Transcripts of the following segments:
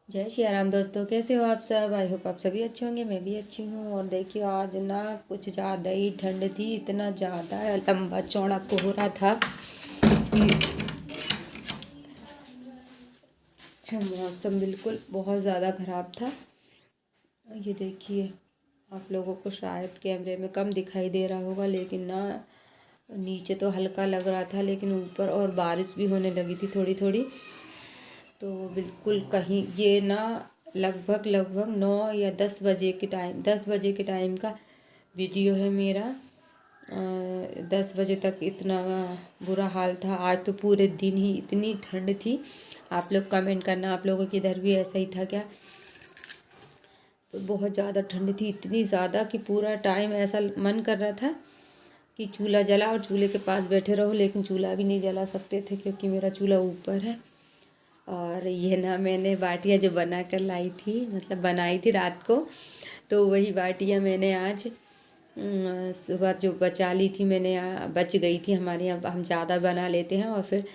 जय श्री राम दोस्तों, कैसे हो आप सब। आई होप आप सभी अच्छे होंगे। मैं भी अच्छी हूँ। और देखिए आज ना कुछ ज़्यादा ही ठंड थी, इतना ज़्यादा लंबा चौड़ा कोहरा था कि मौसम बिल्कुल बहुत ज़्यादा ख़राब था। ये देखिए, आप लोगों को शायद कैमरे में कम दिखाई दे रहा होगा, लेकिन ना नीचे तो हल्का लग रहा था, लेकिन ऊपर और बारिश भी होने लगी थी थोड़ी थोड़ी। तो बिल्कुल कहीं ये ना लगभग लगभग 9 या 10 बजे के टाइम का वीडियो है मेरा। 10 बजे तक इतना बुरा हाल था। आज तो पूरे दिन ही इतनी ठंड थी। आप लोग कमेंट करना, आप लोगों के इधर भी ऐसा ही था क्या। तो बहुत ज़्यादा ठंड थी, इतनी ज़्यादा कि पूरा टाइम ऐसा मन कर रहा था कि चूल्हा जला और चूल्हे के पास बैठे रहो, लेकिन चूल्हा भी नहीं जला सकते थे क्योंकि मेरा चूल्हा ऊपर है। और ये ना मैंने बाटियाँ जो बना कर लाई थी, मतलब बनाई थी रात को, तो वही बाटियाँ मैंने आज सुबह जो बचा ली थी मैंने, बच गई थी। हमारे यहाँ हम ज़्यादा बना लेते हैं और फिर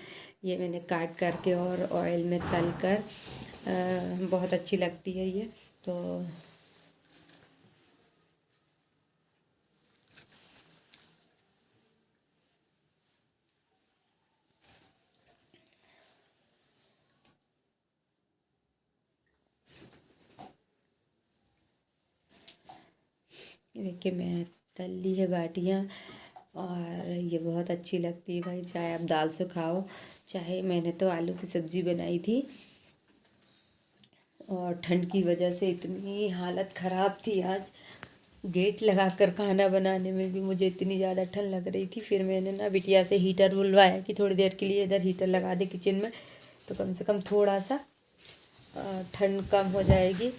ये मैंने काट करके और ऑयल में तल कर बहुत अच्छी लगती है ये। तो देखिए मैं तल ली है बाटियाँ और ये बहुत अच्छी लगती है भाई, चाहे आप दाल से खाओ, चाहे मैंने तो आलू की सब्ज़ी बनाई थी। और ठंड की वजह से इतनी हालत ख़राब थी आज, गेट लगा कर खाना बनाने में भी मुझे इतनी ज़्यादा ठंड लग रही थी। फिर मैंने ना बिटिया से हीटर बुलवाया कि थोड़ी देर के लिए इधर हीटर लगा दे किचन में, तो कम से कम थोड़ा सा ठंड कम हो जाएगी।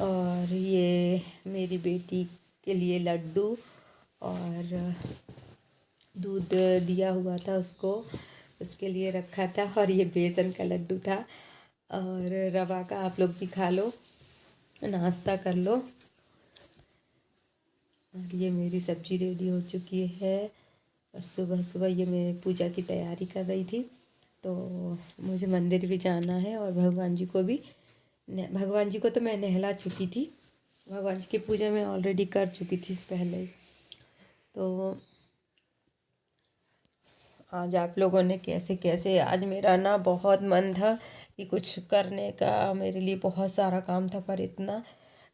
और ये मेरी बेटी के लिए लड्डू और दूध दिया हुआ था उसको, उसके लिए रखा था। और ये बेसन का लड्डू था और रवा का। आप लोग भी खा लो, नाश्ता कर लो। और ये मेरी सब्ज़ी रेडी हो चुकी है। और सुबह सुबह ये मैं पूजा की तैयारी कर रही थी, तो मुझे मंदिर भी जाना है और भगवान जी को भी। भगवान जी को तो मैं नहला चुकी थी, भगवान जी की पूजा मैं ऑलरेडी कर चुकी थी पहले ही। तो आज आप लोगों ने कैसे कैसे, आज मेरा ना बहुत मन था कि कुछ करने का, मेरे लिए बहुत सारा काम था, पर इतना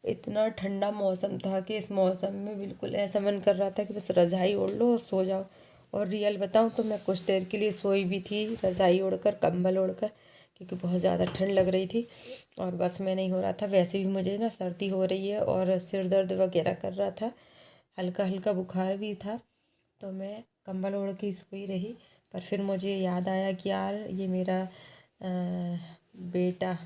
इतना ठंडा मौसम था कि इस मौसम में बिल्कुल ऐसा मन कर रहा था कि बस रज़ाई ओढ़ लो और सो जाओ। और रियल बताऊँ तो मैं कुछ देर के लिए सोई भी थी रज़ाई ओढ़कर, कंबल ओढ़कर, क्योंकि बहुत ज़्यादा ठंड लग रही थी और बस में नहीं हो रहा था। वैसे भी मुझे ना सर्दी हो रही है और सिर दर्द वगैरह कर रहा था, हल्का हल्का बुखार भी था, तो मैं कंबल ओढ़ के सोई रही। पर फिर मुझे याद आया कि यार ये मेरा बेटा,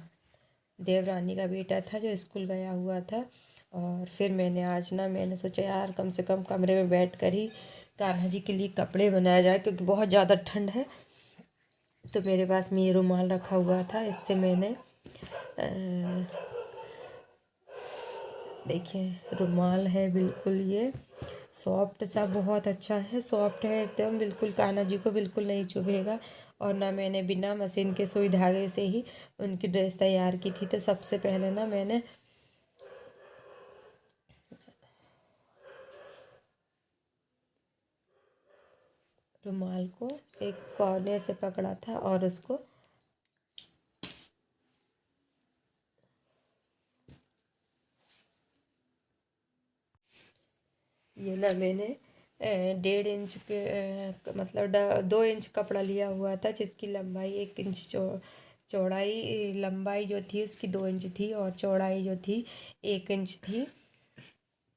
देवरानी का बेटा था जो स्कूल गया हुआ था। और फिर मैंने सोचा यार कम से कम कमरे में बैठ कर ही कान्हा जी के लिए कपड़े बनाया जाए, क्योंकि बहुत ज़्यादा ठंड है। तो मेरे पास में ये रुमाल रखा हुआ था, इससे मैंने देखिए रुमाल है बिल्कुल ये सॉफ्ट सा, बहुत अच्छा है, सॉफ्ट है एकदम, बिल्कुल कान्हा जी को बिल्कुल नहीं चुभेगा। और ना मैंने बिना मशीन के सुई धागे से ही उनकी ड्रेस तैयार की थी। तो सबसे पहले ना मैंने रुमाल को एक कोने से पकड़ा था और उसको ये ना मैंने 1.5 इंच के मतलब 2 इंच कपड़ा लिया हुआ था, जिसकी लंबाई 1 इंच चौड़ाई, लंबाई जो थी उसकी 2 इंच थी और चौड़ाई जो थी 1 इंच थी।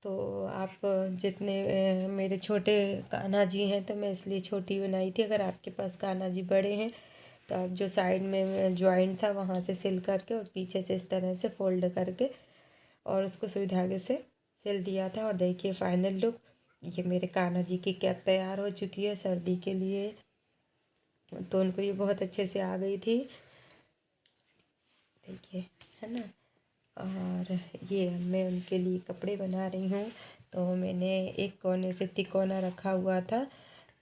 तो आप जितने मेरे छोटे कान्हा जी हैं तो मैं इसलिए छोटी बनाई थी। अगर आपके पास कान्हा जी बड़े हैं तो आप जो साइड में जॉइंट था वहाँ से सिल करके और पीछे से इस तरह से फोल्ड करके और उसको सुई धागे से सिल दिया था। और देखिए फाइनल लुक, ये मेरे कान्हा जी की कैप तैयार हो चुकी है सर्दी के लिए। तो उनको ये बहुत अच्छे से आ गई थी, देखिए, है ना। और ये मैं उनके लिए कपड़े बना रही हूँ। तो मैंने एक कोने से तिकोना रखा हुआ था,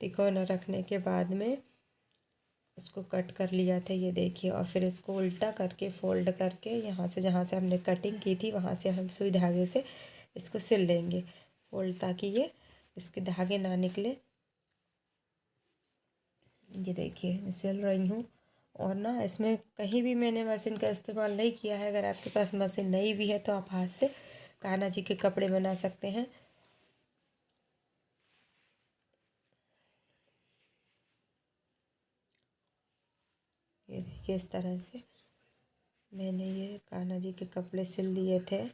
तिकोना रखने के बाद में उसको कट कर लिया था, ये देखिए। और फिर इसको उल्टा करके फोल्ड करके यहाँ से जहाँ से हमने कटिंग की थी वहाँ से हम सुई धागे से इसको सिल लेंगे फोल्ड, ताकि ये इसके धागे ना निकले। ये देखिए मैं सिल रही हूँ। और ना इसमें कहीं भी मैंने मशीन का इस्तेमाल नहीं किया है। अगर आपके पास मशीन नहीं भी है तो आप हाथ से कान्हा जी के कपड़े बना सकते हैं। ये देखिए इस तरह से मैंने ये कान्हा जी के कपड़े सिल लिए थे।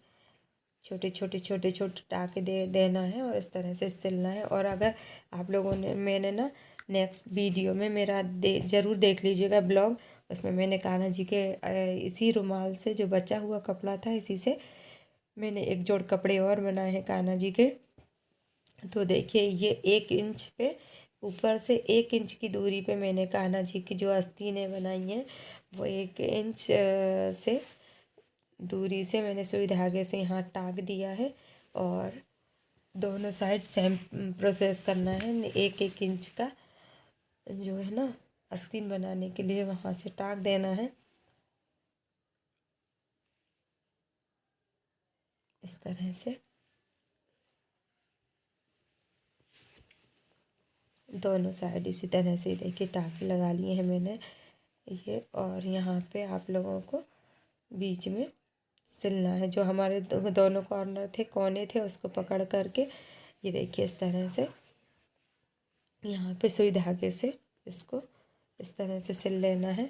छोटे छोटे छोटे छोटे टाके देना है और इस तरह से सिलना है। और अगर आप लोगों ने मैंने ना नेक्स्ट वीडियो में मेरा ज़रूर देख लीजिएगा ब्लॉग। उसमें मैंने कान्हा जी के इसी रुमाल से जो बचा हुआ कपड़ा था इसी से मैंने एक जोड़ कपड़े और बनाए हैं कान्हा जी के। तो देखिए ये 1 इंच पे ऊपर से 1 इंच की दूरी पे मैंने कान्हा जी की जो आस्तीनें बनाई हैं वो 1 इंच से दूरी से मैंने सुई धागे से यहाँ टाक दिया है। और दोनों साइड सेम प्रोसेस करना है। 1 1 इंच का जो है ना आस्तीन बनाने के लिए वहाँ से टाक देना है इस तरह से। दोनों साइड इसी तरह से देखिए टाके लगा लिए हैं मैंने ये। और यहाँ पे आप लोगों को बीच में सिलना है। जो हमारे दोनों कॉर्नर थे, कोने थे, उसको पकड़ करके ये देखिए इस तरह से यहाँ पे सुई धागे से इसको इस तरह से सिल लेना है।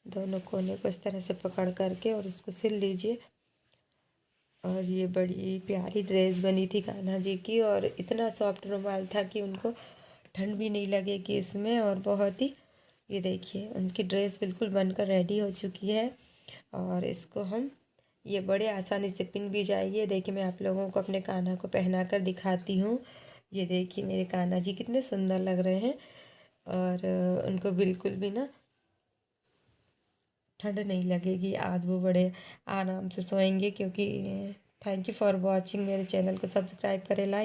दोनों कोने को इस तरह से पकड़ करके और इसको सिल लीजिए। और ये बड़ी प्यारी ड्रेस बनी थी कान्हा जी की। और इतना सॉफ्ट रुमाल था कि उनको ठंड भी नहीं लगेगी इसमें। और बहुत ही ये देखिए उनकी ड्रेस बिल्कुल बनकर रेडी हो चुकी है। और इसको हम ये बड़े आसानी से पिन भी जाएगी। देखिए मैं आप लोगों को अपने कान्हा को पहना कर दिखाती हूँ। ये देखिए मेरे कान्हा जी कितने सुंदर लग रहे हैं। और उनको बिल्कुल भी ना ठंड नहीं लगेगी। आज वो बड़े आराम से सोएंगे। क्योंकि थैंक यू फॉर वॉचिंग। मेरे चैनल को सब्सक्राइब करें, लाइक